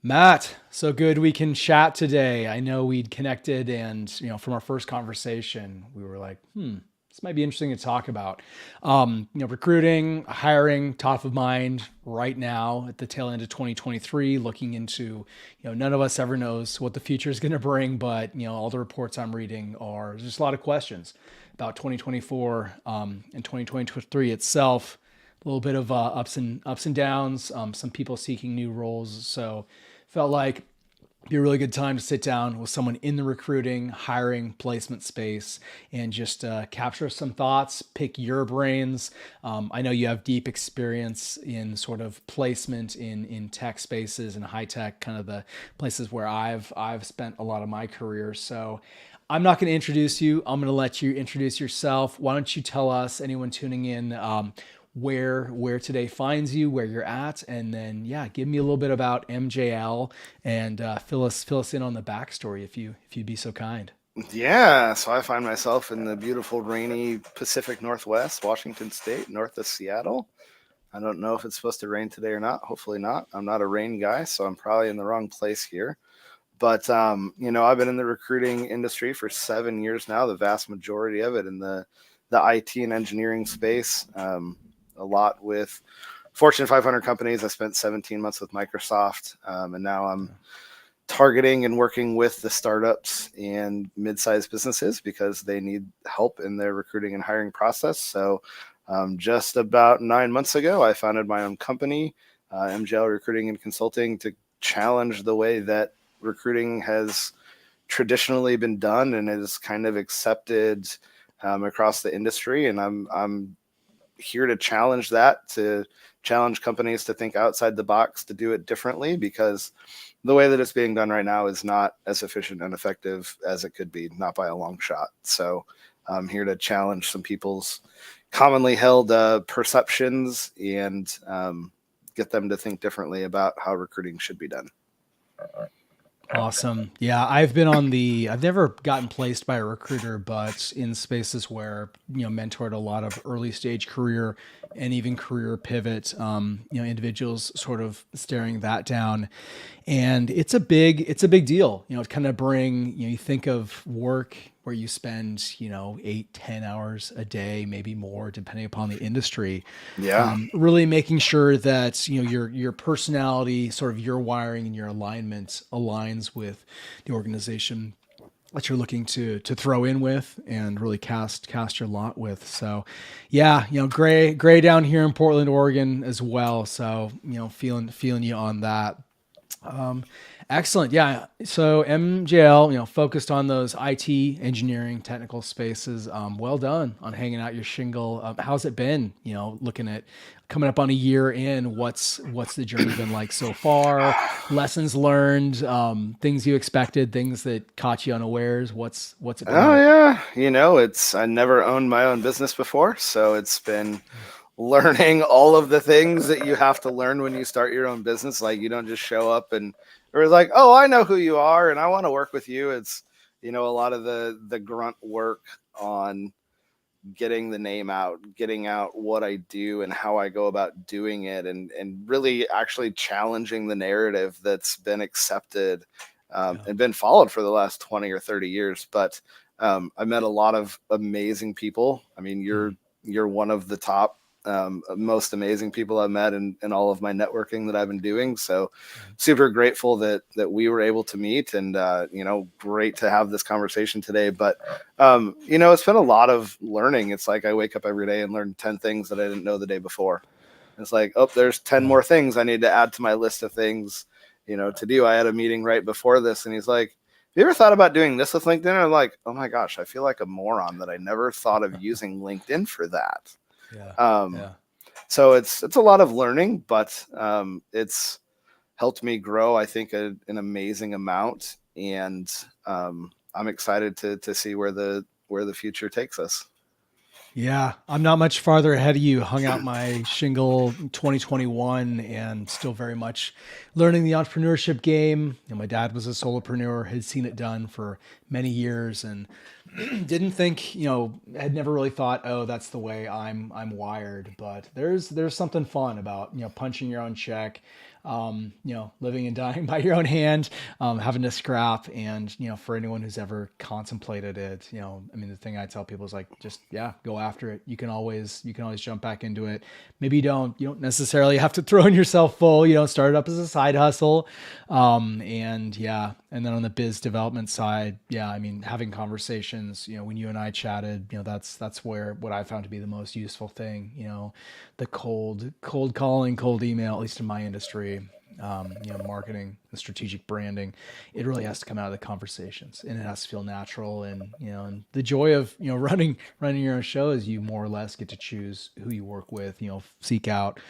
Matt, so good we can chat today. I know we'd connected and, from our first conversation, we were like, this might be interesting to talk about. Recruiting, hiring, top of mind right now at the tail end of 2023, looking into, none of us ever knows what the future is going to bring, but, all the reports I'm reading are just a lot of questions about 2024 and 2023 itself. A little bit of ups and downs. Some people seeking new roles. So felt like it'd be a really good time to sit down with someone in the recruiting, hiring, placement space and just capture some thoughts, pick your brains. I know you have deep experience in sort of placement in tech spaces and high tech, kind of the places where I've spent a lot of my career. So I'm not going to introduce you. I'm going to let you introduce yourself. Why don't you tell us, anyone tuning in, where today finds you, where you're at, and then give me a little bit about MJL and fill us in on the backstory if you'd be so kind. Yeah, so I find myself in the beautiful, rainy Pacific Northwest, Washington State, north of Seattle. I don't know if it's supposed to rain today or not. Hopefully not. I'm not a rain guy, so I'm probably in the wrong place here. But I've been in the recruiting industry for 7 years now. The vast majority of it in the IT and engineering space. A lot with Fortune 500 companies. I spent 17 months with Microsoft, and now I'm targeting and working with the startups and mid-sized businesses because they need help in their recruiting and hiring process. So just about 9 months ago, I founded my own company, MGL Recruiting and Consulting, to challenge the way that recruiting has traditionally been done and is kind of accepted across the industry. And I'm here to challenge that, to challenge companies to think outside the box, to do it differently, because the way that it's being done right now is not as efficient and effective as it could be, not by a long shot. So I'm here to challenge some people's commonly held perceptions and get them to think differently about how recruiting should be done. Awesome. Yeah, I've never gotten placed by a recruiter, but in spaces where, mentored a lot of early stage career and even career pivot, individuals sort of staring that down. And it's a big deal, to kind of bring, you think of work where you spend, 8, 10 hours a day, maybe more, depending upon the industry, Yeah. really making sure that your personality, sort of your wiring and your alignment aligns with the organization that you're looking to throw in with and really cast your lot with. So yeah, gray down here in Portland, Oregon as well. So feeling you on that. um, Excellent. Yeah. So MJL, focused on those IT engineering technical spaces. Well done on hanging out your shingle. How's it been? Looking at coming up on a year in, what's the journey been like so far? Lessons learned, things you expected, things that caught you unawares. What's it been Oh like? yeah, it's I never owned my own business before, so it's been learning all of the things that you have to learn when you start your own business. Like, you don't just show up and or like, oh, I know who you are and I want to work with you. It's a lot of the grunt work on getting the name out, getting out what I do and how I go about doing it, and really actually challenging the narrative that's been accepted Yeah. and been followed for the last 20 or 30 years. But I met a lot of amazing people. I mean, Mm. you're one of the top most amazing people I've met in all of my networking that I've been doing. So super grateful that we were able to meet, and great to have this conversation today. But it's been a lot of learning. It's like I wake up every day and learn 10 things that I didn't know the day before. It's like, oh, there's 10 Yeah. more things I need to add to my list of things, to do. I had a meeting right before this and he's like, have you ever thought about doing this with LinkedIn? And I'm like, oh my gosh, I feel like a moron that I never thought of using LinkedIn for that. Yeah. Um, Yeah. so it's a lot of learning, but it's helped me grow, I think, an amazing amount. And I'm excited to see where the future takes us. Yeah, I'm not much farther ahead of you. Hung out my shingle 2021 and still very much learning the entrepreneurship game. My dad was a solopreneur, had seen it done for many years and didn't think, had never really thought, oh, that's the way I'm wired. But there's something fun about, punching your own check, living and dying by your own hand, having to scrap. And, for anyone who's ever contemplated it, I mean, the thing I tell people is like, just, yeah, go after it. You can always jump back into it. Maybe you don't necessarily have to throw in yourself full, start it up as a side hustle. And yeah. And then on the biz development side, yeah, I mean, having conversations, when you and I chatted, that's where what I found to be the most useful thing, the cold calling, cold email, at least in my industry, marketing and strategic branding, it really has to come out of the conversations, and it has to feel natural. And the joy of, running your own show is you more or less get to choose who you work with, seek out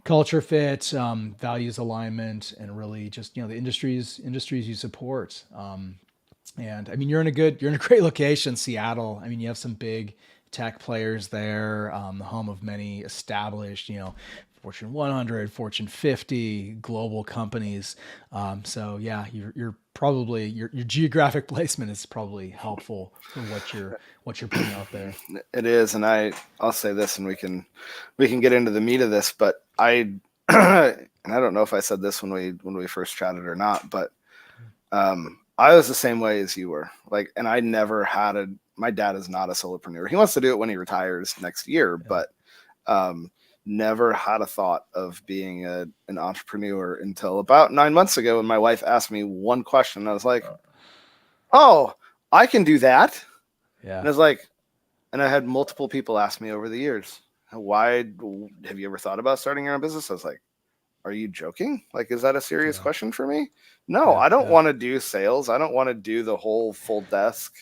culture fit, values alignment, and really just, the industries you support. And I mean, you're in a great location, Seattle. I mean, you have some big tech players there, the home of many established, Fortune 100, Fortune 50 global companies. So yeah, you're probably your geographic placement is probably helpful for what you're putting out there. It is, and I'll say this, and we can get into the meat of this, but I and I don't know if I said this when we first chatted or not, but I was the same way as you were. Like, and I never had my dad is not a solopreneur. He wants to do it when he retires next year, but never had a thought of being an entrepreneur until about 9 months ago when my wife asked me one question. I was like, oh, I can do that. Yeah. And I was like, and I had multiple people ask me over the years, why have you ever thought about starting your own business? I was like, are you joking? Like, is that a serious question for me? No, I don't want to do sales. I don't want to do the whole full desk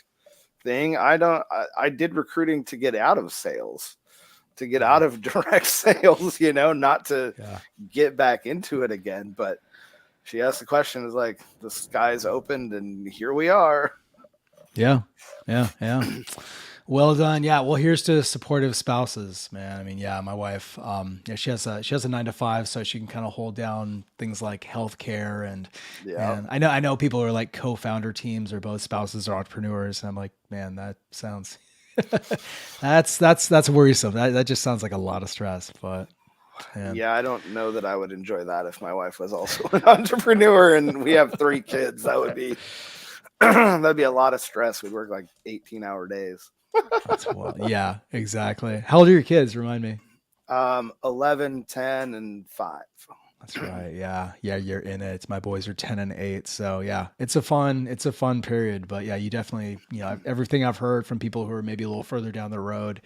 thing. I did recruiting to get out of sales, to get out of direct sales, not to get back into it again. But she asked the question, is like, the sky's opened and here we are. Yeah. Well done. Yeah. Well, here's to supportive spouses, man. I mean, yeah, my wife, she has a 9 to 5, so she can kind of hold down things like healthcare and I know people are like co-founder teams or both spouses are entrepreneurs. And I'm like, man, that sounds, that's worrisome. That just sounds like a lot of stress, but. Man. Yeah, I don't know that I would enjoy that if my wife was also an entrepreneur and we have 3 kids. That'd be a lot of stress. We'd work like 18-hour days. Yeah, exactly. How old are your kids? Remind me. 11, 10, and 5. That's right. Yeah. You're in it. My boys are 10 and 8. So yeah, it's a fun period, but yeah, you definitely, everything I've heard from people who are maybe a little further down the road,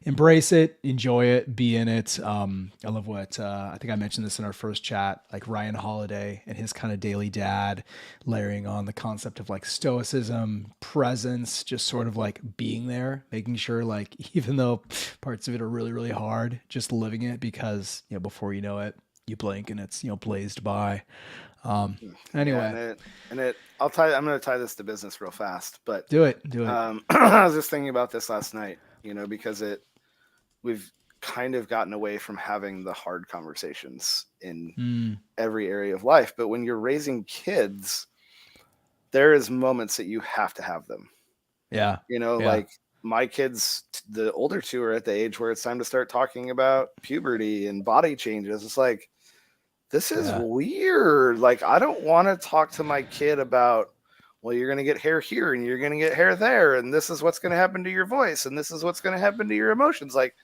embrace it, enjoy it, be in it. I love what, I think I mentioned this in our first chat, like Ryan Holiday and his kind of daily dad, layering on the concept of like stoicism, presence, just sort of like being there, making sure like, even though parts of it are really, really hard, just living it because, before you know it, you blink and it's, blazed by. Anyway. Yeah, I'm going to tie this to business real fast, but do it. I was just thinking about this last night, because we've kind of gotten away from having the hard conversations in every area of life. But when you're raising kids, there is moments that you have to have them. Yeah. Like my kids, the older 2 are at the age where it's time to start talking about puberty and body changes. It's like, this is weird. Like, I don't want to talk to my kid about, well, you're going to get hair here and you're going to get hair there. And this is what's going to happen to your voice. And this is what's going to happen to your emotions. Like,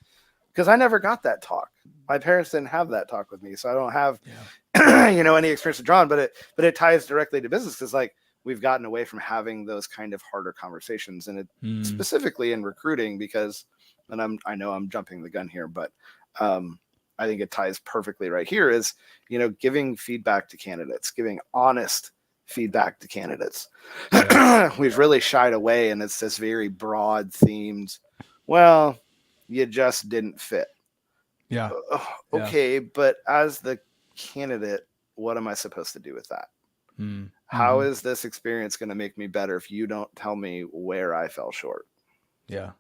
because I never got that talk. My parents didn't have that talk with me. So I don't have, any experience with John, but it ties directly to business. Because like, we've gotten away from having those kind of harder conversations, and it specifically in recruiting, because, and I know I'm jumping the gun here, but I think it ties perfectly right here is, giving feedback to candidates, giving honest feedback to candidates. We've really shied away, and it's this very broad themed, well, you just didn't fit. Yeah. Okay. But as the candidate, what am I supposed to do with that? How is this experience going to make me better if you don't tell me where I fell short? Yeah.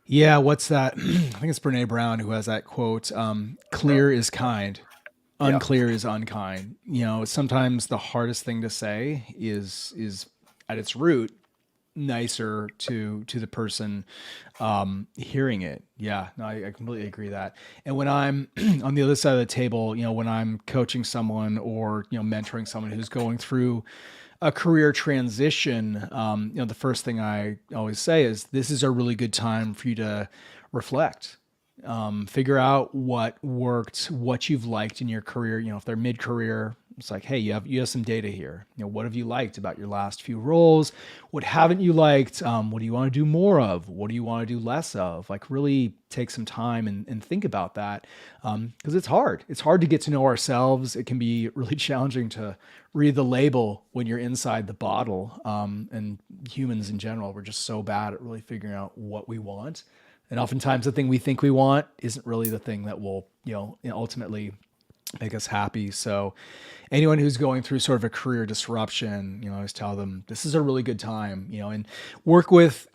What's that? I think it's Brene Brown who has that quote, clear is kind, unclear is unkind. Sometimes the hardest thing to say is at its root, nicer to the person hearing it. Yeah, no, I completely agree that. And when I'm on the other side of the table, when I'm coaching someone or mentoring someone who's going through a career transition, the first thing I always say is this is a really good time for you to reflect. Figure out what worked, what you've liked in your career. If they're mid-career, it's like, hey, you have some data here. What have you liked about your last few roles? What haven't you liked? What do you want to do more of? What do you want to do less of? Like, really take some time and think about that, because it's hard. It's hard to get to know ourselves. It can be really challenging to read the label when you're inside the bottle. And humans in general, we're just so bad at really figuring out what we want. And oftentimes the thing we think we want isn't really the thing that will, ultimately make us happy. So anyone who's going through sort of a career disruption, I always tell them this is a really good time, and work with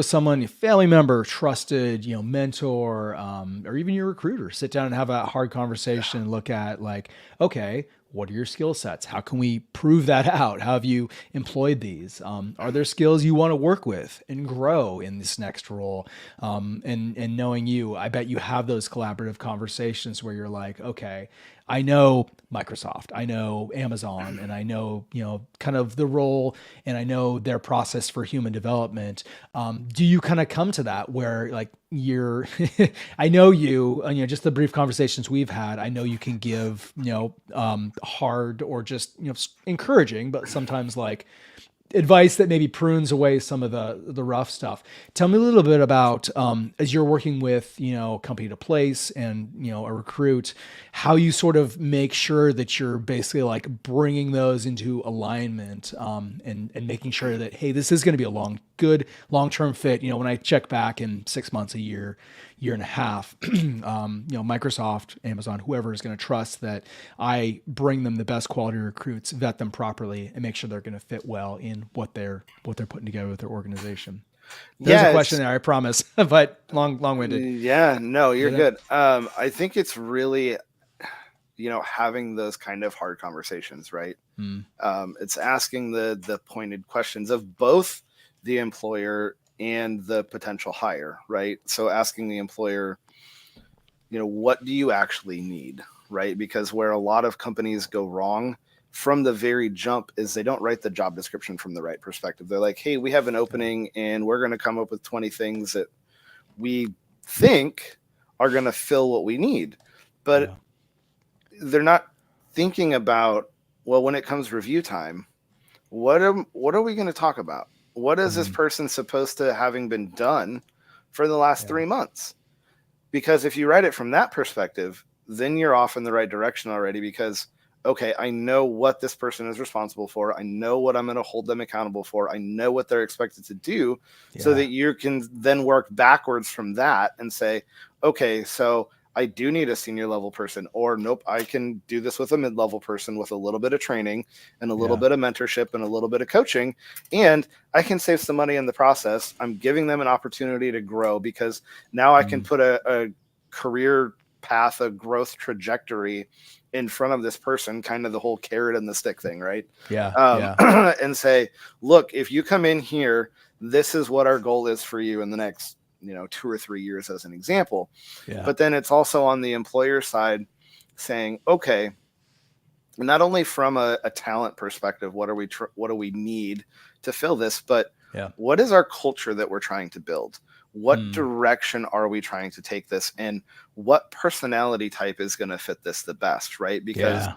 someone, a family member, trusted, mentor, or even your recruiter. Sit down and have a hard conversation and look at like, okay, what are your skill sets? How can we prove that out? How have you employed these? Are there skills you want to work with and grow in this next role? And knowing you, I bet you have those collaborative conversations where you're like, okay, I know Microsoft, I know Amazon, and I know, kind of the role, and I know their process for human development. Do you kind of come to that where like you're, I know you, just the brief conversations we've had, I know you can give, hard or just, encouraging, but sometimes like advice that maybe prunes away some of the rough stuff. Tell me a little bit about, as you're working with, company to place and, a recruit, how you sort of make sure that you're basically like bringing those into alignment, and making sure that, hey, this is going to be a good long-term fit. When I check back in 6 months, a year and a half, Microsoft, Amazon, whoever is going to trust that I bring them the best quality recruits, vet them properly, and make sure they're going to fit well in what they're putting together with their organization. There's a question there, I promise, but long-winded. Yeah, no, you're good. I think it's really, having those kind of hard conversations, right? It's asking the pointed questions of both the employer and the potential hire, right? So asking the employer, what do you actually need, right? Because where a lot of companies go wrong from the very jump is they don't write the job description from the right perspective. They're like, hey, we have an opening and we're going to come up with 20 things that we think are going to fill what we need. But they're not thinking about, well, when it comes review time, what are we going to talk about? What is this person supposed to having been done for the last 3 months? Because if you write it from that perspective, then you're off in the right direction already, because, okay, I know what this person is responsible for. I know what I'm going to hold them accountable for. I know what they're expected to do, so that you can then work backwards from that and say, okay, so I do need a senior level person, or nope, I can do this with a mid-level person with a little bit of training and a little bit of mentorship and a little bit of coaching, and I can save some money in the process. I'm giving them an opportunity to grow, because now I can put a career path, a growth trajectory in front of this person, kind of the whole carrot and the stick thing, right? And say, look, if you come in here, this is what our goal is for you in the next 2 or 3 years, as an example. But then it's also on the employer side saying, okay, not only from a talent perspective, what do we need to fill this, but what is our culture that we're trying to build? What direction are we trying to take this, and what personality type is going to fit this the best, right? Because,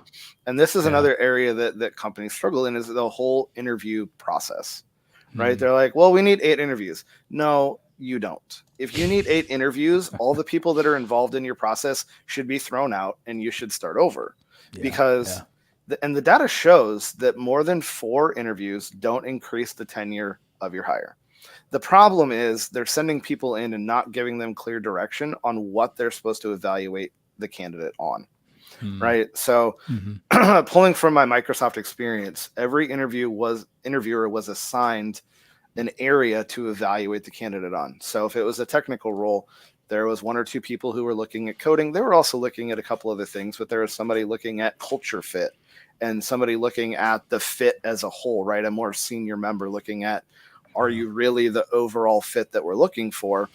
and this is another area that companies struggle in, is the whole interview process, right? They're like, well, we need 8 interviews. No, you don't. If you need 8 interviews, all the people that are involved in your process should be thrown out and you should start over, because and the data shows that more than 4 interviews don't increase the tenure of your hire. The problem is they're sending people in and not giving them clear direction on what they're supposed to evaluate the candidate on. Right. So pulling from my Microsoft experience, every interviewer was assigned an area to evaluate the candidate on. So if it was a technical role, there was 1 or 2 people who were looking at coding. They were also looking at a couple other things, but there was somebody looking at culture fit and somebody looking at the fit as a whole, right? A more senior member looking at Are you really the overall fit that we're looking for?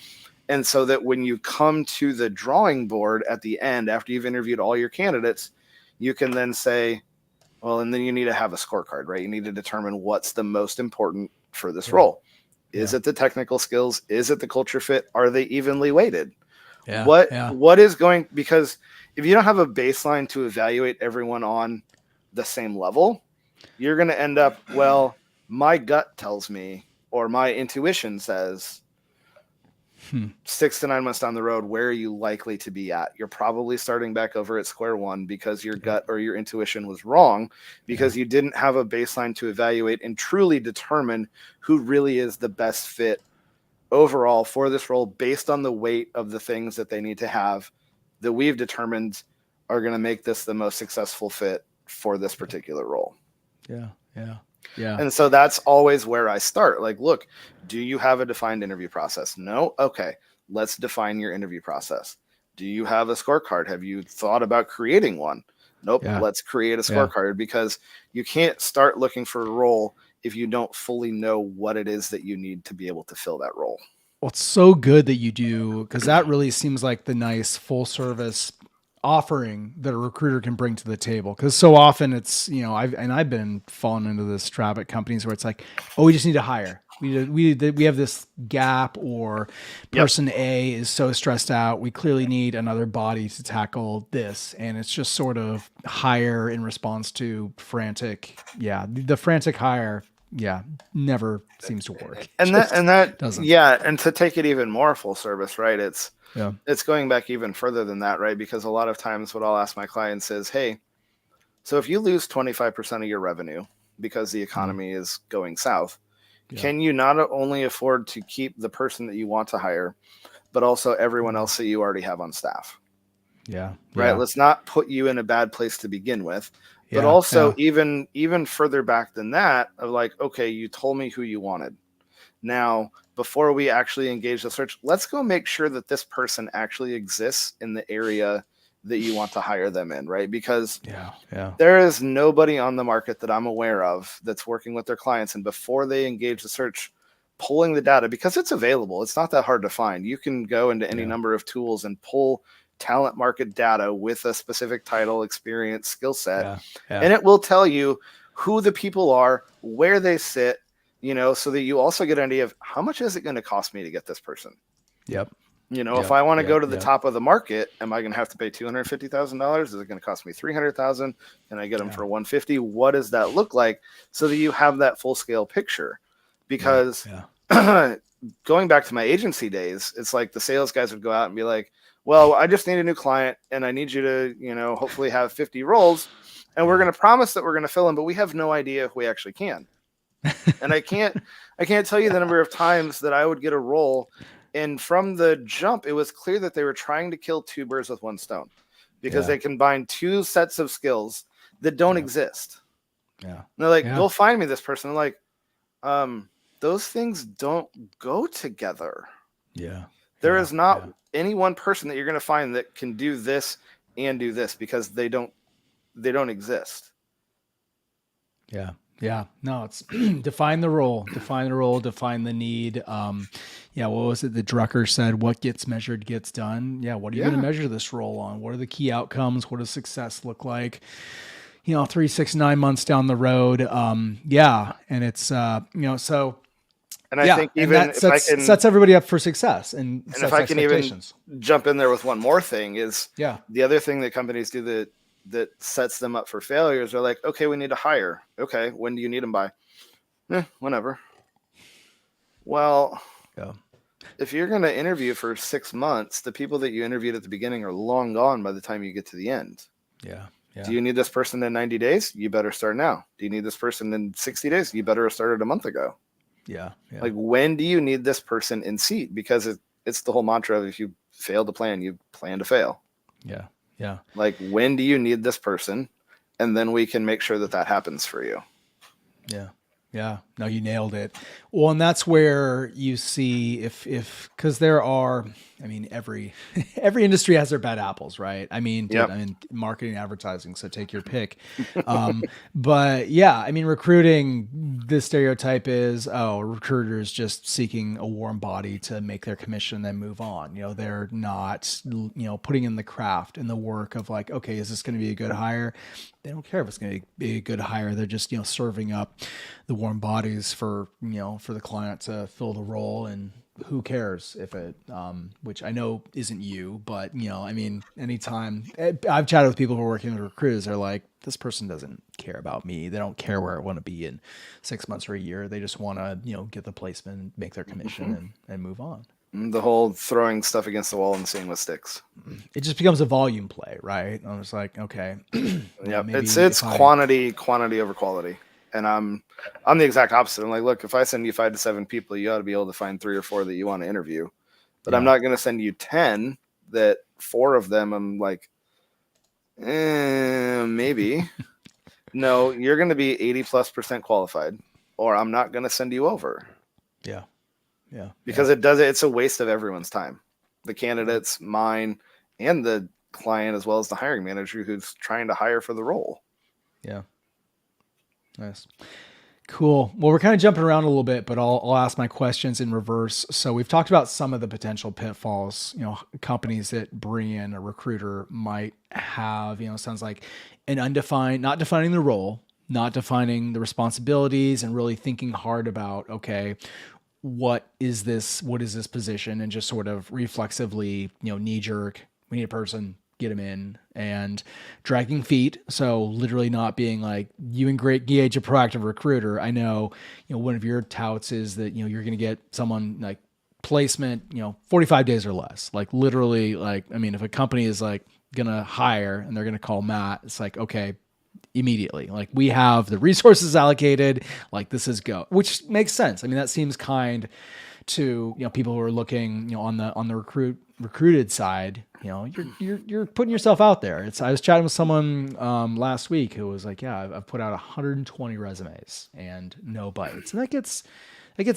And so that when you come to the drawing board at the end, after you've interviewed all your candidates, you can then say, well, and then you need to have a scorecard, right? You need to determine what's the most important for this role. Is it the technical skills? Is it the culture fit? Are they evenly weighted? What is going, because if you don't have a baseline to evaluate everyone on the same level, you're going to end up, well, my gut tells me, or my intuition says 6 to 9 months down the road, where are you likely to be at? You're probably starting back over at square one because your gut or your intuition was wrong, because you didn't have a baseline to evaluate and truly determine who really is the best fit overall for this role based on the weight of the things that they need to have that we've determined are going to make this the most successful fit for this particular role. Yeah. And so that's always where I start. Like, look, do you have a defined interview process? No? Okay, let's define your interview process. Do you have a scorecard? Have you thought about creating one? Nope. Let's create a scorecard, because you can't start looking for a role if you don't fully know what it is that you need to be able to fill that role. Well, it's so good that you do, because that really seems like the nice full service offering that a recruiter can bring to the table. Because so often it's, I've been falling into this trap at companies where it's like, oh, we just need to hire. We have this gap, or person A is so stressed out. We clearly need another body to tackle this. And it's just sort of hire in response to frantic. Yeah. The frantic hire. Yeah. Never seems to work. And that doesn't. Yeah. And to take it even more full service, right? It's going back even further than that, right? Because a lot of times what I'll ask my clients is, hey, so if you lose 25% of your revenue because the economy is going south, can you not only afford to keep the person that you want to hire, but also everyone else that you already have on staff? Right. Let's not put you in a bad place to begin with. But also even further back than that, of like, okay, you told me who you wanted. Now, before we actually engage the search, let's go make sure that this person actually exists in the area that you want to hire them in, right? Because there is nobody on the market that I'm aware of that's working with their clients, and before they engage the search, pulling the data, because it's available. It's not that hard to find. You can go into any number of tools and pull talent market data with a specific title, experience, skill set, and it will tell you who the people are, where they sit, so that you also get an idea of how much is it going to cost me to get this person. If I want to go to the top of the market, am I going to have to pay $250,000? Is it going to cost me $300,000? Can I get them for $150,000? What does that look like? So that you have that full scale picture. Because going back to my agency days, it's like the sales guys would go out and be like, well, I just need a new client and I need you to, hopefully have 50 roles, and we're going to promise that we're going to fill them, but we have no idea if we actually can. And I can't tell you the number of times that I would get a role, and from the jump, it was clear that they were trying to kill two birds with one stone, because they combined two sets of skills that don't exist. And they're like, go find me this person. I'm like, those things don't go together. There is not any one person that you're going to find that can do this and do this, because they don't exist. No, it's define the role, define the need. What was it that Drucker said? What gets measured gets done. What are you going to measure this role on? What are the key outcomes? What does success look like? 3, 6, 9 months down the road. And it's, so. And I think even that sets everybody up for success, and if I can even jump in there with one more thing is the other thing that companies do that sets them up for failures are like, okay, we need to hire. Okay, when do you need them by? Whenever. Well, if you're going to interview for 6 months, the people that you interviewed at the beginning are long gone by the time you get to the end. Do you need this person in 90 days? You better start now. Do you need this person in 60 days? You better have started a month ago. Like, when do you need this person in seat? Because it's the whole mantra of, if you fail to plan, you plan to fail. Like, when do you need this person? And then we can make sure that happens for you. Yeah, no, you nailed it. Well, and that's where you see if because there are, I mean, every every industry has their bad apples, right? I mean, dude, Yep. I mean, marketing, advertising, so take your pick. But yeah, I mean, recruiting. The stereotype is, oh, a recruiter is just seeking a warm body to make their commission and then move on. You know, they're not, putting in the craft and the work of like, okay, is this going to be a good hire? They don't care if it's going to be a good hire. They're just, serving up the warm bodies for, for the client to fill the role. And who cares if it, which I know isn't you, but, I mean, anytime I've chatted with people who are working with recruiters, they're like, this person doesn't care about me. They don't care where I want to be in 6 months or a year. They just want to, get the placement, make their commission and move on. The whole throwing stuff against the wall and seeing what sticks. It just becomes a volume play, right? I was like, okay, Yeah, it's quantity over quality, and I'm the exact opposite. I'm like, look, if I send you 5 to 7 people, you ought to be able to find 3 or 4 that you want to interview, but I'm not going to send you 10 that 4 of them I'm like, maybe. No, you're going to be 80+% qualified, or I'm not going to send you over. Yeah. Yeah. Because it's a waste of everyone's time. The candidates, mine, and the client, as well as the hiring manager who's trying to hire for the role. Yeah. Nice. Cool. Well, we're kind of jumping around a little bit, but I'll ask my questions in reverse. So we've talked about some of the potential pitfalls, companies that bring in a recruiter might have, sounds like an undefined, not defining the role, not defining the responsibilities, and really thinking hard about, okay, what is this position, and just sort of reflexively, knee jerk, we need a person, get them in, and dragging feet. So literally not being like, you engage a proactive recruiter. I know, one of your touts is that, you're going to get someone like placement, 45 days or less. Like literally, like, I mean, if a company is like going to hire and they're going to call Matt, it's like, okay, immediately, like we have the resources allocated, like this is go, which makes sense. I mean, that seems kind to, people who are looking, on the recruited side, you're putting yourself out there. I was chatting with someone last week who was like, yeah, I've put out 120 resumes and no bites. And that gets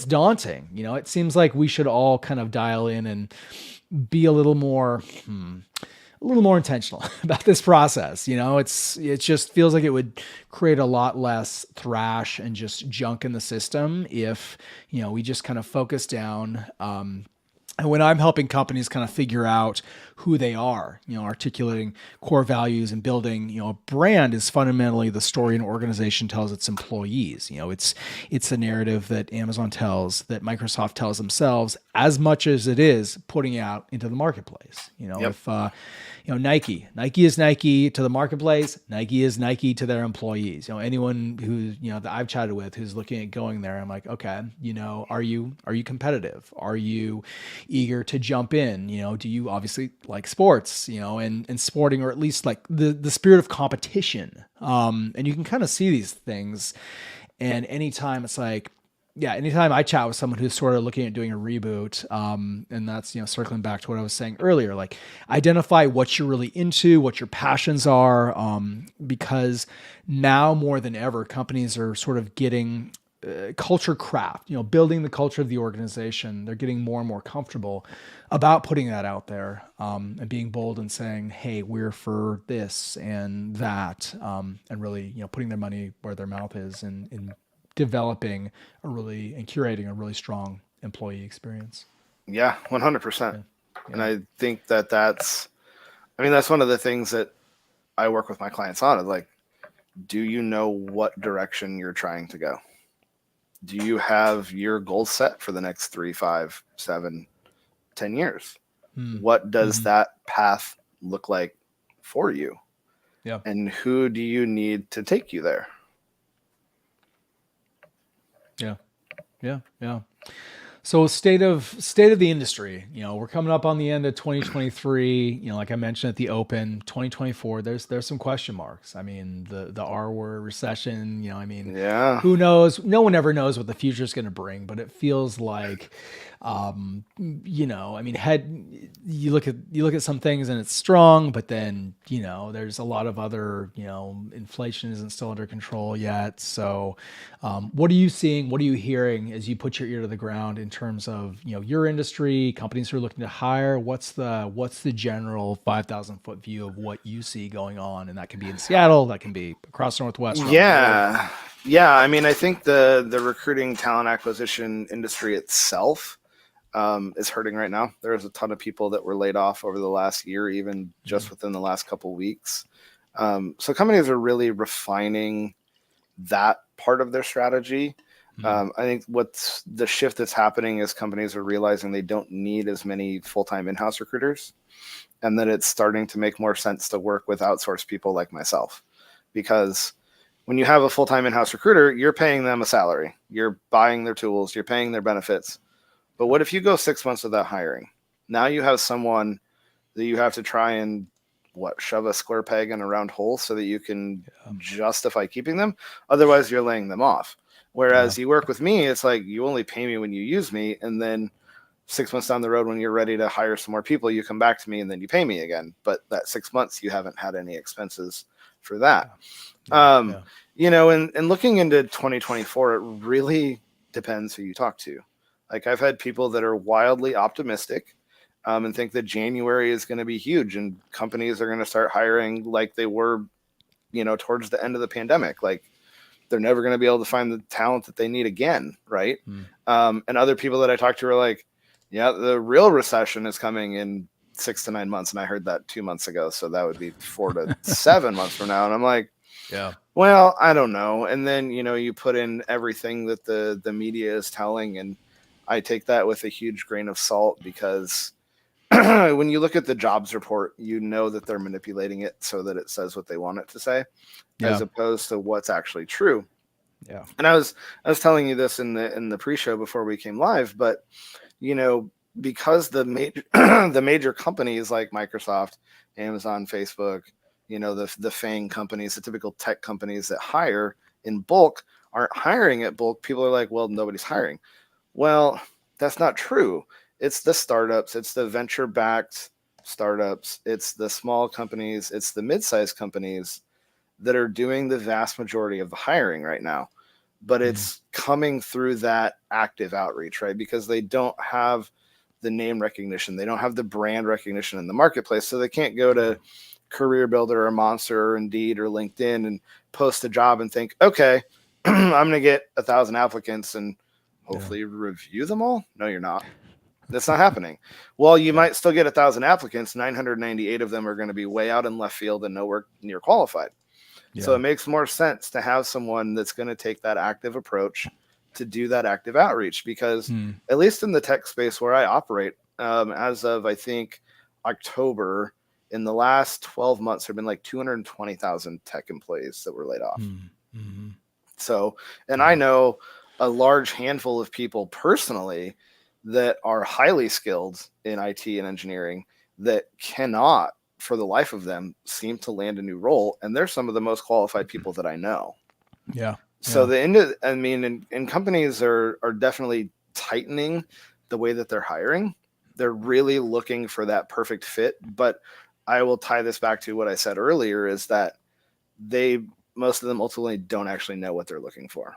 daunting. It seems like we should all kind of dial in and be a little more intentional about this process. It just feels like it would create a lot less thrash and just junk in the system if, we just kind of focus down. And when I'm helping companies kind of figure out who they are, articulating core values and building, a brand is fundamentally the story an organization tells its employees. It's the narrative that Amazon tells, that Microsoft tells themselves, as much as it is putting out into the marketplace. If Nike is Nike to the marketplace, Nike is Nike to their employees. Anyone who that I've chatted with who's looking at going there, I'm like, okay, are you competitive? Are you eager to jump in? Do you obviously like sports? And sporting, or at least like the spirit of competition. And you can kind of see these things. And anytime it's like, yeah, anytime I chat with someone who's sort of looking at doing a reboot, and that's, circling back to what I was saying earlier, like identify what you're really into, what your passions are, because now more than ever, companies are sort of getting culture craft, building the culture of the organization. They're getting more and more comfortable about putting that out there, and being bold and saying, hey, we're for this and that, and really, putting their money where their mouth is, and developing and curating a really strong employee experience. Yeah, 100%. Yeah. And I think that's one of the things that I work with my clients on, is like, do you know what direction you're trying to go? Do you have your goals set for the next 3, 5, 7, 10 years? What does that path look like for you? Yeah. And who do you need to take you there? Yeah. So state of the industry, we're coming up on the end of 2023, like I mentioned at the open, 2024, there's some question marks. I mean, the R word, recession, yeah, who knows? No one ever knows what the future is going to bring, but it feels like, I mean, you look at some things and it's strong, but then, there's a lot of other, inflation isn't still under control yet. So, what are you seeing? What are you hearing as you put your ear to the ground in terms of, your industry, companies who are looking to hire? What's the general 5,000 foot view of what you see going on? And that can be in Seattle, that can be across the Northwest, around the world. Yeah. I mean, I think the recruiting talent acquisition industry itself is hurting right now. There's a ton of people that were laid off over the last year, even just Mhm. within the last couple weeks. So companies are really refining that part of their strategy. Mhm. I think what's the shift that's happening is companies are realizing they don't need as many full-time in-house recruiters, and that it's starting to make more sense to work with outsourced people like myself. Because when you have a full-time in-house recruiter, you're paying them a salary, you're buying their tools, you're paying their benefits. But what if you go 6 months without hiring? Now you have someone that you have to try and shove a square peg in a round hole so that you can Yeah. justify keeping them. Otherwise, you're laying them off. Yeah. Whereas you work with me, it's like you only pay me when you use me, and then 6 months down the road, when you're ready to hire some more people, you come back to me and then you pay me again. But that 6 months, you haven't had any expenses for that. Yeah. Yeah. Um, Yeah. and looking into 2024, it really depends who you talk to. Like I've had people that are wildly optimistic and think that January is going to be huge and companies are going to start hiring like they were, towards the end of the pandemic. Like they're never going to be able to find the talent that they need again, right? Mm. And other people that I talked to are like, yeah, the real recession is coming in 6 to 9 months. And I heard that 2 months ago. So that would be 4 to 7 months from now. And I'm like, Yeah. well, I don't know. And then, you put in everything that the media is telling, and I take that with a huge grain of salt because when you look at the jobs report, you know that they're manipulating it so that it says what they want it to say, as Yeah. opposed to what's actually true. Yeah. And I was telling you this in the pre-show before we came live, but you know, because the major the major companies like Microsoft, Amazon, Facebook, the FANG companies, the typical tech companies that hire in bulk aren't hiring at bulk. People are like, well, nobody's hiring. Well, that's not true. It's the startups, it's the venture backed startups, it's the small companies, it's the mid-sized companies that are doing the vast majority of the hiring right now. But Mm. it's coming through that active outreach, right? Because they don't have the name recognition, they don't have the brand recognition in the marketplace. So they can't go to Career Builder or Monster or Indeed or LinkedIn and post a job and think, okay, I'm going to get 1,000 applicants and Yeah. hopefully review them all. No, you're not. That's not happening. Well, you Yeah. might still get 1,000 applicants. 998 of them are going to be way out in left field and nowhere near qualified. So Yeah. it makes more sense to have someone that's going to take that active approach to do that active outreach because, Mm. at least in the tech space where I operate, as of I think October, in the last 12 months, there have been like 220,000 tech employees that were laid off. Mm. Mm. So, and I Yeah. know a large handful of people personally that are highly skilled in IT and engineering that cannot, for the life of them, seem to land a new role. And they're some of the most qualified people that I know. Yeah. So Yeah. the end of, I mean, and companies are definitely tightening the way that they're hiring. They're really looking for that perfect fit. But I will tie this back to what I said earlier is that they, most of them ultimately don't actually know what they're looking for.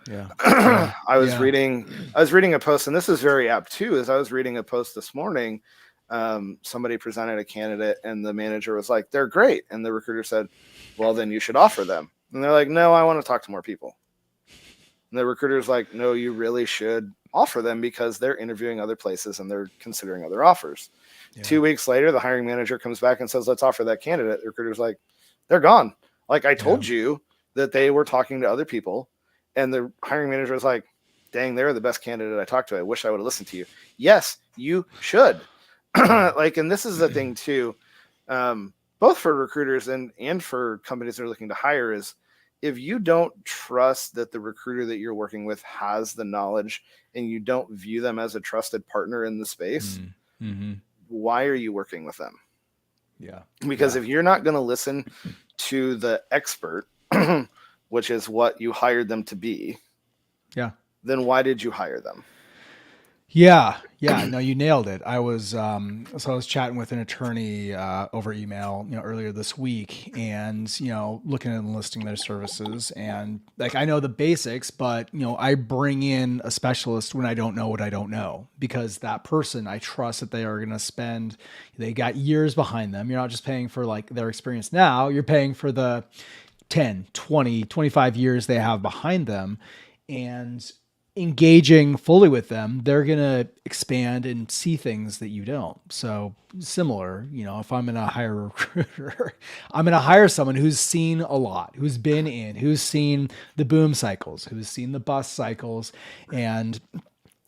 Yeah. Yeah. I was Yeah. reading a post, and this is very apt too. As I was reading a post this morning, somebody presented a candidate, and the manager was like, "They're great," and the recruiter said, "Well, then you should offer them." And they're like, "No, I want to talk to more people." And the recruiter's like, "No, you really should offer them because they're interviewing other places and they're considering other offers." Yeah. 2 weeks later, the hiring manager comes back and says, "Let's offer that candidate." The recruiter's like, "They're gone. Like I Yeah. told you that they were talking to other people." And the hiring manager was like, "Dang, they're the best candidate I talked to. I wish I would have listened to you." Yes, you should. Yeah. Like, and this is the thing too, both for recruiters and for companies that are looking to hire is if you don't trust that the recruiter that you're working with has the knowledge and you don't view them as a trusted partner in the space, Mm. Mm-hmm. why are you working with them? Yeah. Because Yeah. if you're not going to listen to the expert, which is what you hired them to be, Yeah. then why did you hire them? Yeah, yeah, no, you nailed it. I was chatting with an attorney over email, earlier this week, and looking at enlisting their services, and like I know the basics, but I bring in a specialist when I don't know what I don't know, because that person I trust that they are going to spend, they got years behind them. You're not just paying for like their experience now, you're paying for the 10, 20, 25 years they have behind them, and engaging fully with them, they're going to expand and see things that you don't. So similar, if I'm going to hire a recruiter, I'm going to hire someone who's seen a lot, who's been in, who's seen the boom cycles, who's seen the bust cycles, and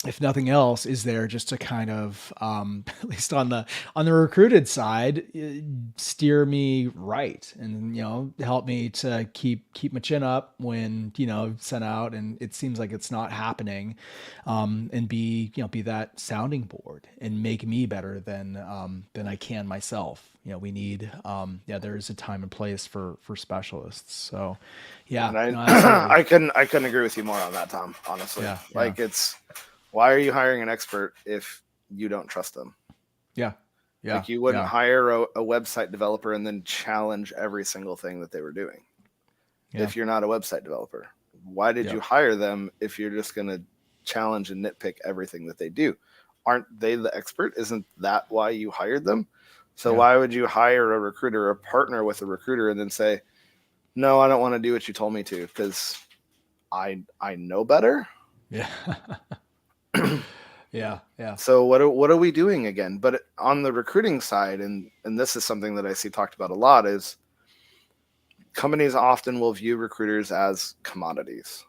if nothing else, is there just to kind of, at least on the recruited side, steer me right, and help me to keep my chin up when sent out and it seems like it's not happening, and be that sounding board and make me better than I can myself. We need, there is a time and place for specialists. So, yeah, And I no, absolutely. I couldn't agree with you more on that, Tom. Honestly, Yeah, yeah, like it's why are you hiring an expert if you don't trust them? yeah, yeah, Like you wouldn't yeah, hire a website developer and then challenge every single thing that they were doing yeah, if you're not a website developer. Why did yeah. you hire them if you're just going to challenge and nitpick everything that they do? Aren't they the expert? Isn't that why you hired them? So Yeah. why would you hire a recruiter or partner with a recruiter and then say, no, I don't want to do what you told me to because I know better? Yeah. Yeah. Yeah. So what are we doing again? But on the recruiting side, and this is something that I see talked about a lot, is companies often will view recruiters as commodities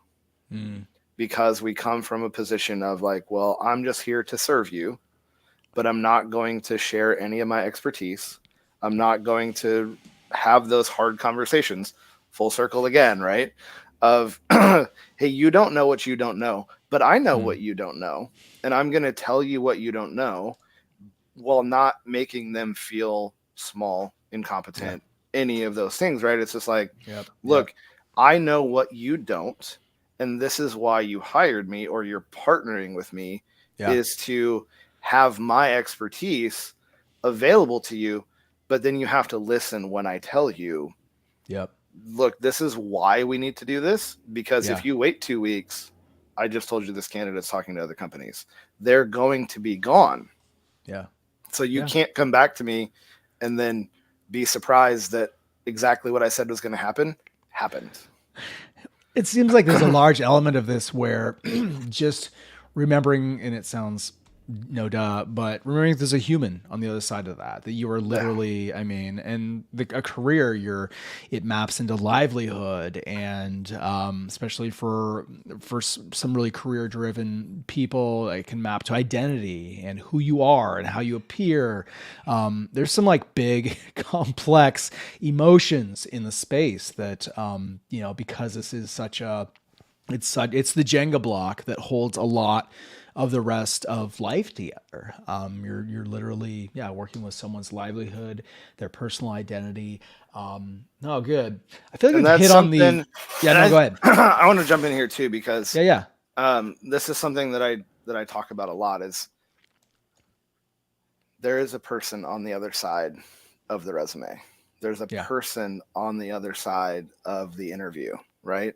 Mm. because we come from a position of like, well, I'm just here to serve you, but I'm not going to share any of my expertise. I'm not going to have those hard conversations. Full circle again, right? Of, hey, you don't know what you don't know, but I know Mm. what you don't know. And I'm going to tell you what you don't know while not making them feel small, Yeah. incompetent, any of those things, right? It's just like, Yep. Yep. look, I know what you don't, and this is why you hired me or you're partnering with me Yeah. is to have my expertise available to you, but then you have to listen when I tell you, Yep. look, this is why we need to do this, because Yeah. if you wait 2 weeks, I just told you this candidate's talking to other companies. They're going to be gone. Yeah. So you Yeah. can't come back to me and then be surprised that exactly what I said was going to happen happened. It seems like there's a large element of this where just remembering, and it sounds no duh, but remembering there's a human on the other side of that you are Yeah. literally, I mean, and a career, it maps into livelihood, and especially for some really career driven people, it can map to identity and who you are and how you appear. There's some like big complex emotions in the space that because this is such a, it's the Jenga block that holds a lot of the rest of life together. You're literally, yeah, working with someone's livelihood, their personal identity. No, good. I feel like And we've that's hit on the. something, Yeah, and no, go ahead. I want to jump in here too, because Yeah, yeah, this is something that I talk about a lot is there is a person on the other side of the resume. There's a yeah, person on the other side of the interview, right?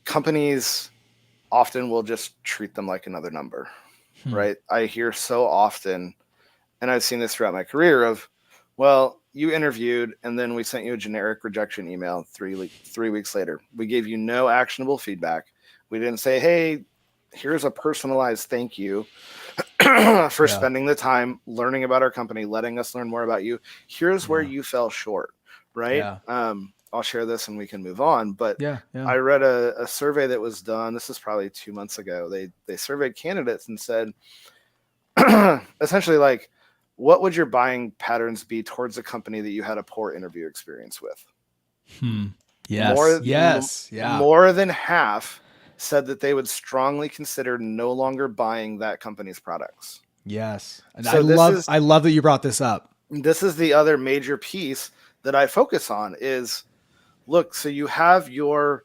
Companies often will just treat them like another number, hmm. right? I hear so often, and I've seen this throughout my career of, well, you interviewed and then we sent you a generic rejection email 3 weeks later. We gave you no actionable feedback. We didn't say, hey, here's a personalized thank you for Yeah, spending the time learning about our company, letting us learn more about you. Here's where yeah, you fell short, right? yeah, I'll share this and we can move on. But yeah, yeah, I read a survey that was done. This is probably 2 months ago. They surveyed candidates and said, essentially, like, what would your buying patterns be towards a company that you had a poor interview experience with? hmm. Yes, More, yes, yeah, more than half said that they would strongly consider no longer buying that company's products. yes. And So this is I love that you brought this up. this is the other major piece that I focus on is look, so you have your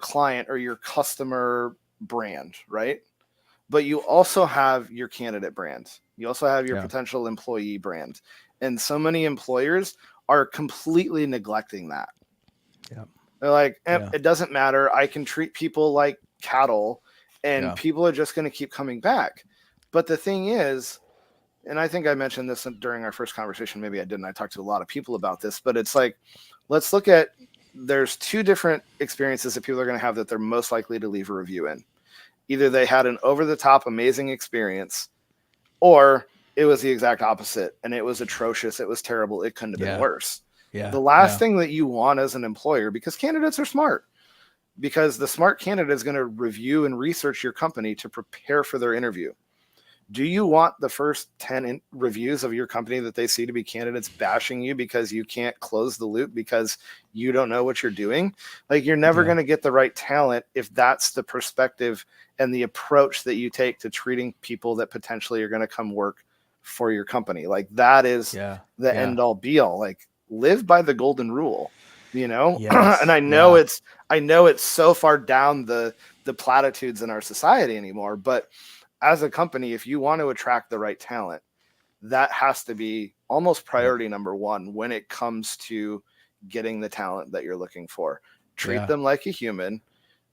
client or your customer brand, right? but you also have your candidate brand. You also have your Yeah. potential employee brand. And so many employers are completely neglecting that. Yeah. They're like, Yeah. it doesn't matter. I can treat people like cattle and Yeah. people are just going to keep coming back. But the thing is, and I think I mentioned this during our first conversation. Maybe I didn't. I talked to a lot of people about this, but it's like, let's look at, there's two different experiences that people are going to have that they're most likely to leave a review in. Either they had an over the top amazing experience, or it was the exact opposite and it was atrocious. It was terrible. It couldn't have been Yeah. worse. Yeah. The last Yeah. thing that you want as an employer, because candidates are smart, because the smart candidate is going to review and research your company to prepare for their interview. Do you want the first 10 reviews of your company that they see to be candidates bashing you because you can't close the loop because you don't know what you're doing? Like, you're never Yeah. going to get the right talent if that's the perspective and the approach that you take to treating people that potentially are going to come work for your company. Like, that is Yeah. the Yeah. end all be all. Like, live by the golden rule, and Yes. I know it's so far down the platitudes in our society anymore, but as a company, if you want to attract the right talent, that has to be almost priority number one when it comes to getting the talent that you're looking for. Treat them like a human,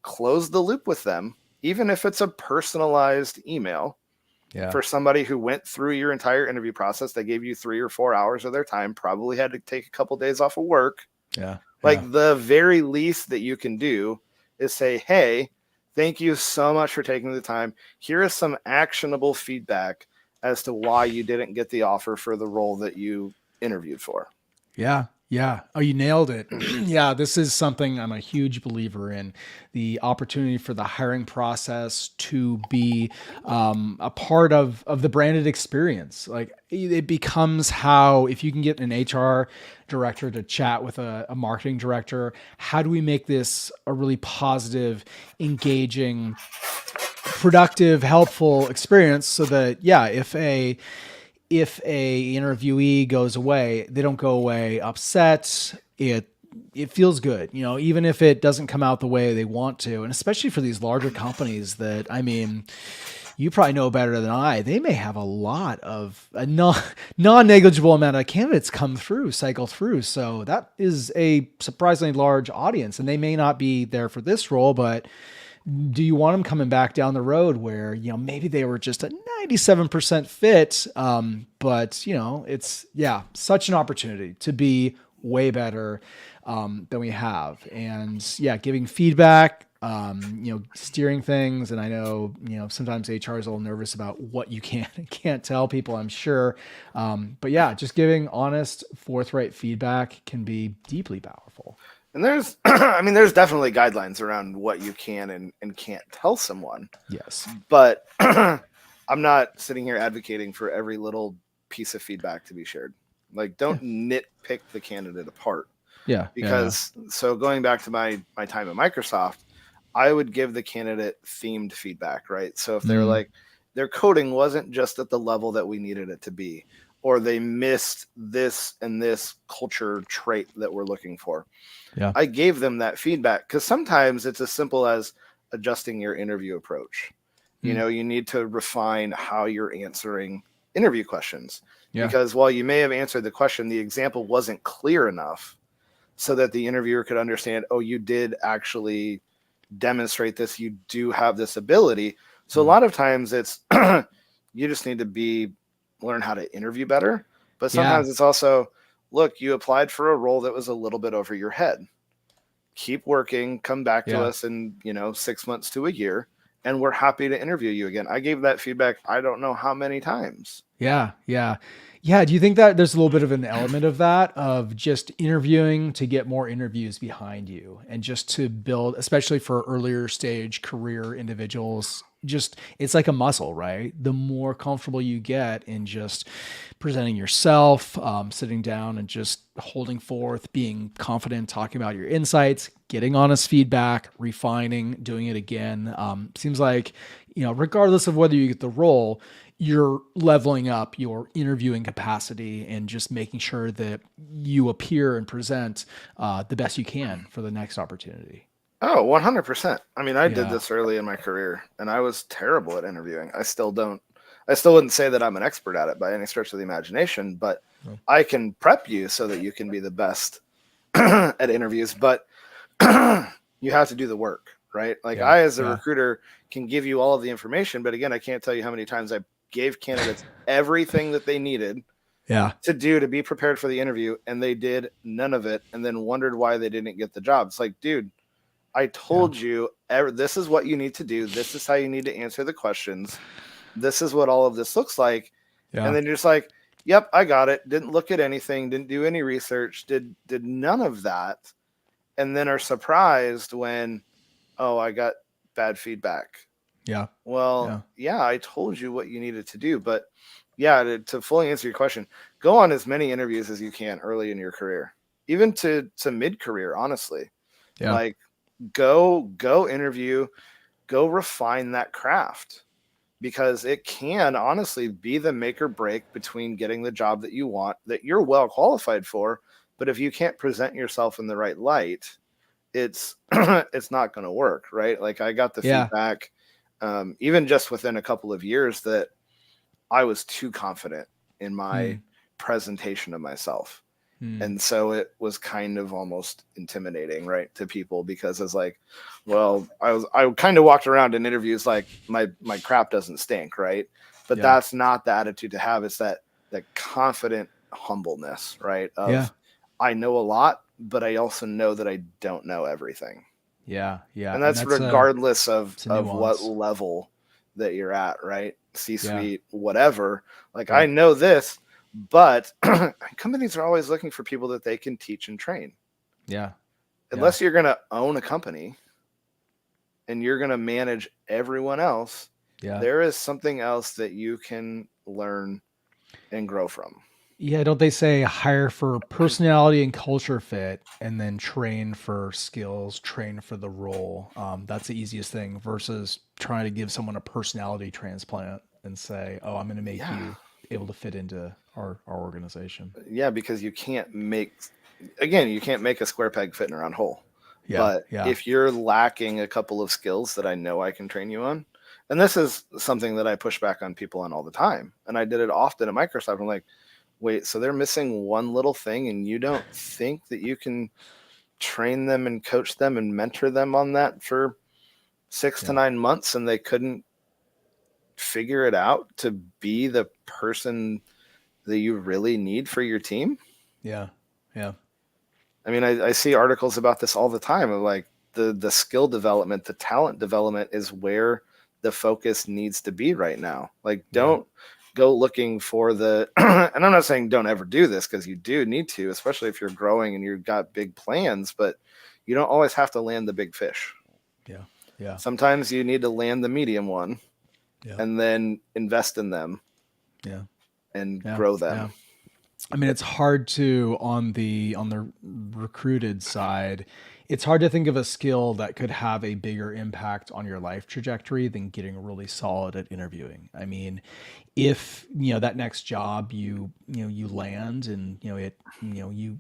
close the loop with them, even if it's a personalized email. Yeah. For somebody who went through your entire interview process, they gave you 3 or 4 hours of their time, probably had to take a couple days off of work. Yeah. Like, the very least that you can do is say, hey, thank you so much for taking the time. Here is some actionable feedback as to why you didn't get the offer for the role that you interviewed for. Yeah. Yeah. Oh, you nailed it. Yeah. This is something I'm a huge believer in, the opportunity for the hiring process to be a part of the branded experience. Like, it becomes how, if you can get an HR director to chat with a marketing director, how do we make this a really positive, engaging, productive, helpful experience so that, yeah, if a interviewee goes away, they don't go away upset. It feels good, even if it doesn't come out the way they want to. And especially for these larger companies that, I mean, you probably know better than I, they may have a lot of a non-negligible amount of candidates cycle through. So that is a surprisingly large audience, and they may not be there for this role, but do you want them coming back down the road where, maybe they were just a 97% fit? But it's, such an opportunity to be way better than we have. And giving feedback, steering things. And I know, sometimes HR is a little nervous about what you can and can't tell people, I'm sure. But just giving honest, forthright feedback can be deeply powerful. And there's, there's definitely guidelines around what you can and can't tell someone. Yes. But I'm not sitting here advocating for every little piece of feedback to be shared. Like, don't nitpick the candidate apart. Yeah. Because so going back to my time at Microsoft, I would give the candidate themed feedback, right? So if they're like, their coding wasn't just at the level that we needed it to be, or they missed this and this culture trait that we're looking for. Yeah. I gave them that feedback, because sometimes it's as simple as adjusting your interview approach. You need to refine how you're answering interview questions, because while you may have answered the question, the example wasn't clear enough so that the interviewer could understand, oh, you did actually demonstrate this. You do have this ability. So a lot of times it's, you just need to learn how to interview better. But sometimes it's also, look, you applied for a role that was a little bit over your head. Keep working, come back to us in, 6 months to a year, and we're happy to interview you again. I gave that feedback, I don't know how many times. Yeah. Do you think that there's a little bit of an element of that, of just interviewing to get more interviews behind you, and just to build, especially for earlier stage career individuals, it's like a muscle, right? The more comfortable you get in just presenting yourself, sitting down and just holding forth, being confident, talking about your insights, getting honest feedback, refining, doing it again. Seems like, regardless of whether you get the role, you're leveling up your interviewing capacity and just making sure that you appear and present the best you can for the next opportunity. Oh, 100%. I mean, I did Yeah. this early in my career and I was terrible at interviewing. I still wouldn't say that I'm an expert at it by any stretch of the imagination, but Oh, I can prep you so that you can be the best at interviews. But you have to do the work, right? Like yeah. I, as a Yeah. recruiter, can give you all of the information, but again, I can't tell you how many times I gave candidates everything that they needed Yeah. to do to be prepared for the interview, and they did none of it, and then wondered why they didn't get the job. It's like, dude, I Yeah. told you this is what you need to do. This is how you need to answer the questions. This is what all of this looks like. And Yeah. then you're just like, yep, I got it. Didn't look at anything, didn't do any research, did none of that, and then are surprised when, oh, I got bad feedback. Yeah. Well, Yeah. yeah, I told you what you needed to do, but yeah, to fully answer your question, go on as many interviews as you can early in your career, even to mid career. Honestly, Yeah. like go interview, go refine that craft because it can honestly be the make or break between getting the job that you want that you're well qualified for. But if you can't present yourself in the right light, it's it's not going to work, right? Like I got the Yeah. feedback, even just within a couple of years, that I was too confident in my Hmm. presentation of myself, Hmm. and so it was kind of almost intimidating, right, to people because it's like, well, I kind of walked around in interviews like my crap doesn't stink, right? But Yeah. that's not the attitude to have. It's that confident humbleness, right? Yeah. Of I know a lot, but I also know that I don't know everything, Yeah. Yeah. and And that's that's a regardless it's a of what nuance. level that you're at, right? C Yeah. suite, whatever. Like I Yeah. know this, but companies are always looking for people that they can teach and train. Yeah. Yeah. Unless you're going to own a company and you're going to manage everyone else, Yeah. there is something else that you can learn and grow from. Yeah, don't they say hire for personality and culture fit and then train for skills, train for the role? That's the easiest thing versus trying to give someone a personality transplant and say, oh, I'm going to make Yeah. you able to fit into our organization. Yeah, because you can't make, again, you can't make a square peg fit in a round hole. Yeah. But Yeah. if you're lacking a couple of skills that I know I can train you on, and this is something that I push back on people on all the time, and I did it often at Microsoft. I'm like, wait, so they're missing one little thing, and you don't think that you can train them and coach them and mentor them on that for 6 to 9 months, and they couldn't figure it out to be the person that you really need for your team? Yeah. Yeah. I mean, I see articles about this all the time of like the skill development, the talent development is where the focus needs to be right now. Like, Yeah. don't go looking for the, and I'm not saying don't ever do this because you do need to, especially if you're growing and you've got big plans, but you don't always have to land the big fish. Yeah. Yeah. Sometimes you need to land the medium one Yeah. and then invest in them Yeah. and Yeah. grow Yeah. them. I mean, it's hard to on the recruited side. It's hard to think of a skill that could have a bigger impact on your life trajectory than getting really solid at interviewing. I mean, if that next job you land and you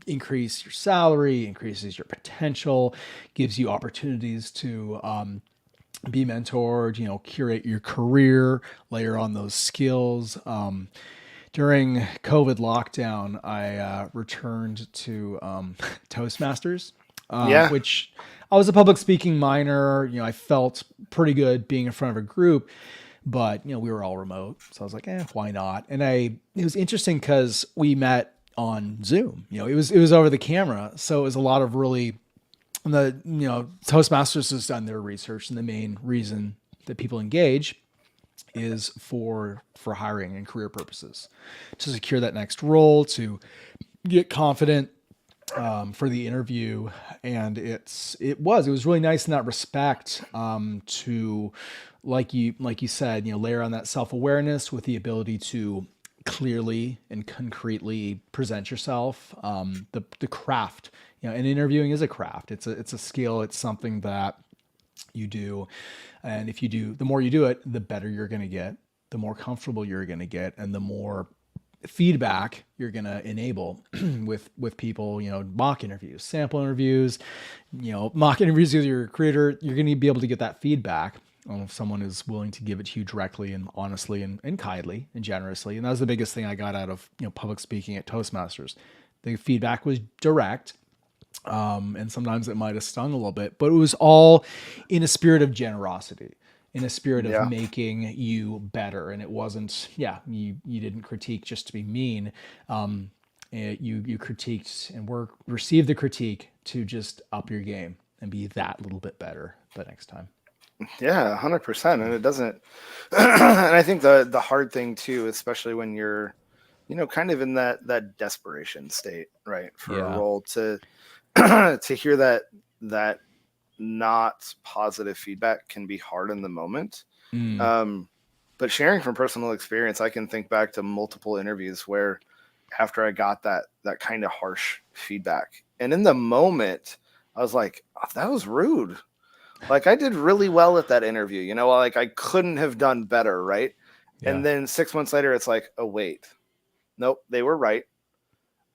increase your salary, increases your potential, gives you opportunities to be mentored, curate your career, layer on those skills. During COVID lockdown, I returned to Toastmasters, Yeah. which I was a public speaking minor. I felt pretty good being in front of a group, but we were all remote, so I was like, why not? And it was interesting because we met on Zoom. It was over the camera, so it was a lot of really Toastmasters has done their research, and the main reason that people engage is for hiring and career purposes, to secure that next role, to get confident for the interview. And it was really nice in that respect, to like you said, layer on that self-awareness with the ability to clearly and concretely present yourself. The craft, and interviewing is a craft. It's a skill. It's something that you do. And if you do, the more you do it, the better you're going to get, the more comfortable you're going to get, and the more feedback you're going to enable with people, mock interviews, sample interviews, mock interviews with your recruiter. You're going to be able to get that feedback if someone is willing to give it to you directly and honestly and kindly and generously. And that was the biggest thing I got out of, public speaking at Toastmasters. The feedback was direct. And sometimes it might have stung a little bit, but it was all in a spirit of generosity, in a spirit of Yeah. making you better. And it wasn't, you didn't critique just to be mean. You critiqued and received the critique to just up your game and be that little bit better the next time. Yeah, 100%. And it doesn't, and I think the hard thing too, especially when you're, kind of in that desperation state, right, for a Yeah. role, to to hear that not positive feedback can be hard in the moment. Mm. But sharing from personal experience, I can think back to multiple interviews where after I got that kind of harsh feedback, and in the moment, I was like, oh, that was rude. Like, I did really well at that interview, like I couldn't have done better, right? Yeah. And then 6 months later, it's like, oh wait, nope, they were right.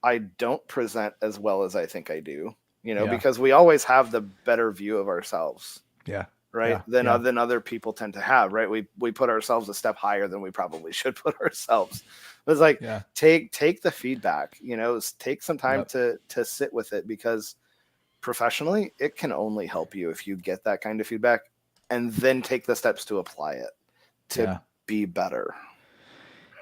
I don't present as well as I think I do, Yeah. because we always have the better view of ourselves, Yeah. right? Yeah. Than Yeah. than other people tend to have, right? We put ourselves a step higher than we probably should put ourselves. It's like, Yeah. take the feedback, take some time Yep. to sit with it, because professionally, it can only help you if you get that kind of feedback and then take the steps to apply it to Yeah. be better.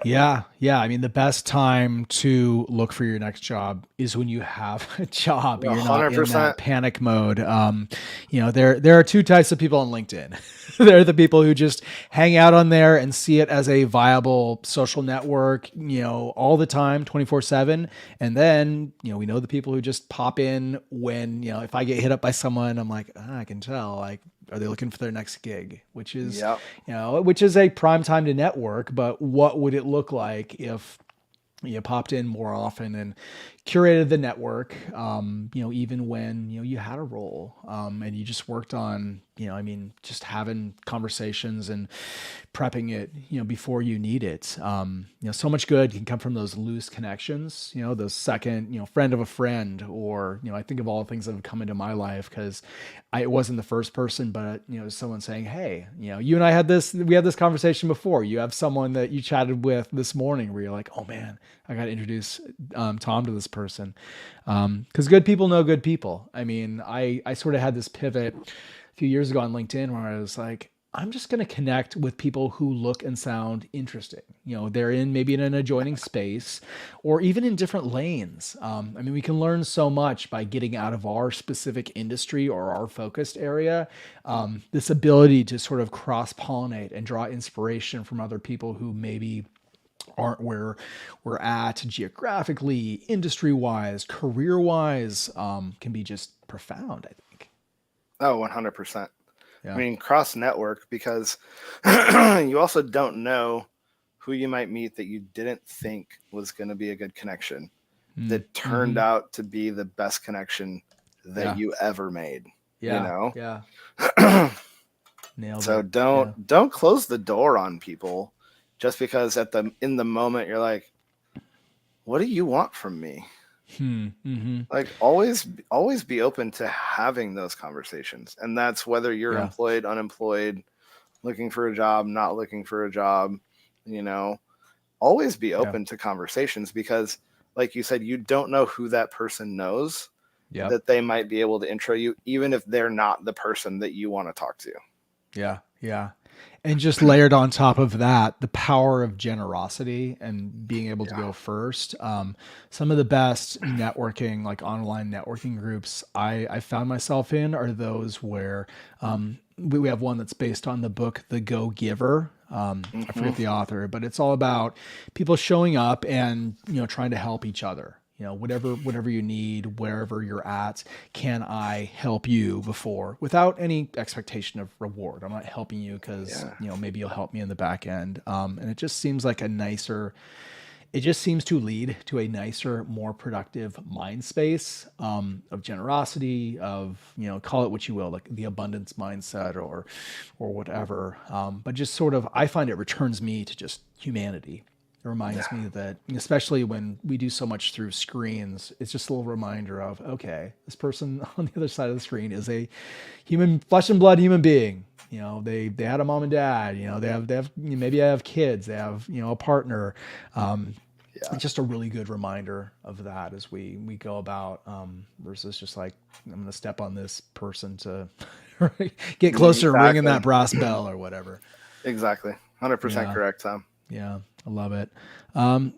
Yeah, yeah. I mean, the best time to look for your next job is when you have a job. A You're not hundred in percent. that panic mode. There are two types of people on LinkedIn. There are the people who just hang out on there and see it as a viable social network, all the time, 24/7. And then, we know the people who just pop in when, if I get hit up by someone, I'm like, I can tell, like, are they looking for their next gig? Which is, Yep. which is a prime time to network. But what would it look like if you popped in more often and curated the network, even when, you had a role, and you just worked on, just having conversations and prepping it, before you need it. So much good can come from those loose connections, those second, friend of a friend, or, I think of all the things that have come into my life because it wasn't the first person, but, someone saying, hey, you and I we had this conversation before. You have someone that you chatted with this morning where you're like, oh man, I got to introduce Tom to this person. Because good people know good people. I mean, I sort of had this pivot a few years ago on LinkedIn where I was like, I'm just going to connect with people who look and sound interesting. They're maybe in an adjoining space or even in different lanes. We can learn so much by getting out of our specific industry or our focused area. This ability to sort of cross pollinate and draw inspiration from other people who maybe aren't where we're at geographically, industry wise, career wise, can be just profound, I think. Oh, 100%. I Yeah. mean, cross network, because you also don't know who you might meet that you didn't think was going to be a good connection that turned Mm-hmm. out to be the best connection that Yeah. you ever made, Yeah. Yeah. Nailed So it. Yeah. don't close the door on people just because in the moment you're like, what do you want from me? Mm-hmm. Like, always be open to having those conversations. And that's whether you're Yeah. employed, unemployed, looking for a job, not looking for a job, you know, always be Yeah. open to conversations, because like you said, you don't know who that person knows Yep. that they might be able to intro you, even if they're not the person that you want to talk to. Yeah. Yeah. And just layered on top of that, the power of generosity and being able to Yeah. go first. Some of the best networking, like online networking groups I found myself in are those where we have one that's based on the book, The Go Giver. I Mm-hmm. forget the author, but it's all about people showing up and, trying to help each other. Whatever you need, wherever you're at, can I help you before without any expectation of reward? I'm not helping you because, Yeah. maybe you'll help me in the back end. And it just seems like it just seems to lead to a nicer, more productive mind space, of generosity, of, call it what you will, like the abundance mindset or whatever. But just sort of, I find it returns me to just humanity. It reminds me that, especially when we do so much through screens, it's just a little reminder of, okay, this person on the other side of the screen is a human, flesh and blood human being. They had a mom and dad. They have maybe I have kids. They have a partner. Yeah. It's just a really good reminder of that as we go about, versus just like, I'm going to step on this person to get closer, ringing that brass bell or whatever. Exactly. 100% Yeah. correct, Tom. Yeah, I love it.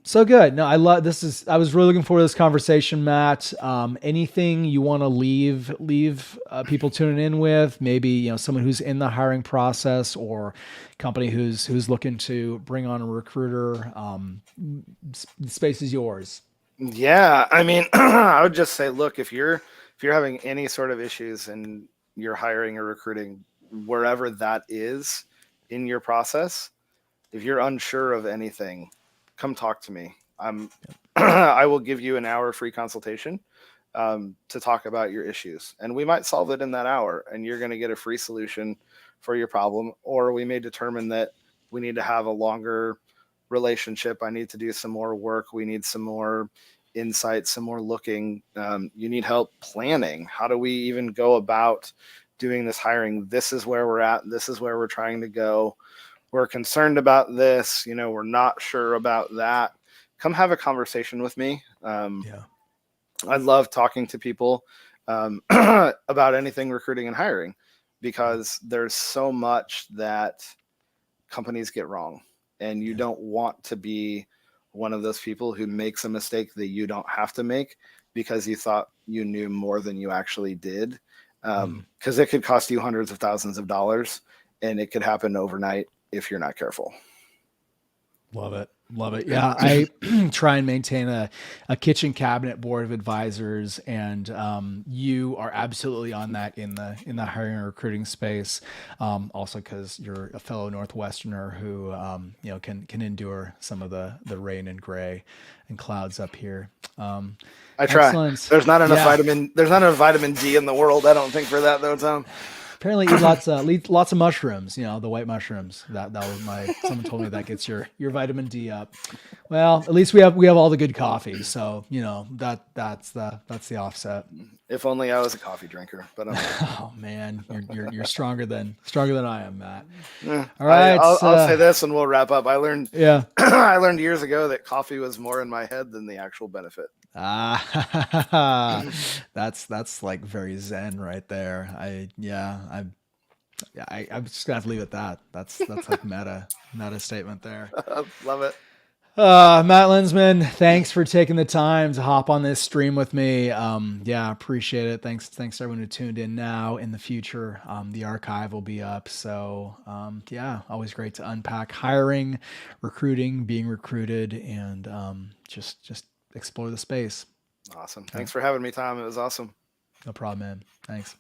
So good. No, I love this. I was really looking forward to this conversation, Matt. Anything you want to leave people tuning in with? Maybe someone who's in the hiring process or company who's looking to bring on a recruiter. The space is yours. Yeah, I mean, I would just say, look, if you're having any sort of issues and you're hiring or recruiting, wherever that is in your process, if you're unsure of anything, come talk to me. I will give you an hour free consultation to talk about your issues, and we might solve it in that hour, and you're going to get a free solution for your problem. Or we may determine that we need to have a longer relationship. I need to do some more work. We need some more insight, some more looking. You need help planning. How do we even go about doing this hiring? This is where we're at. This is where we're trying to go. We're concerned about this. We're not sure about that. Come have a conversation with me. Yeah. I love talking to people about anything recruiting and hiring, because there's so much that companies get wrong, and you don't want to be one of those people who makes a mistake that you don't have to make because you thought you knew more than you actually did. Because it could cost you hundreds of thousands of dollars, and it could happen overnight if you're not careful. Love it. Love it. Yeah. I try and maintain a kitchen cabinet board of advisors, and you are absolutely on that in the hiring and recruiting space. Also because you're a fellow Northwesterner who, can endure some of the rain and gray and clouds up here. I try. Excellent. There's not enough vitamin D in the world, I don't think, for that though, Tom. Apparently eat lots of mushrooms, the white mushrooms. That was someone told me that gets your vitamin D up. Well, at least we have all the good coffee. So, that's the offset. If only I was a coffee drinker, but I'm oh man, you're stronger than I am, Matt. All right. I'll say this and we'll wrap up. I learned Yeah. I learned years ago that coffee was more in my head than the actual benefit. That's like very Zen right there. I'm just gonna have to leave it at that. That's like meta statement there. Love it. Matt Luensmann, thanks for taking the time to hop on this stream with me. Appreciate it. Thanks to everyone who tuned in now. In the future, the archive will be up. So always great to unpack hiring, recruiting, being recruited, and just explore the space. Awesome. Thanks for having me, Tom. It was awesome. No problem, man. Thanks.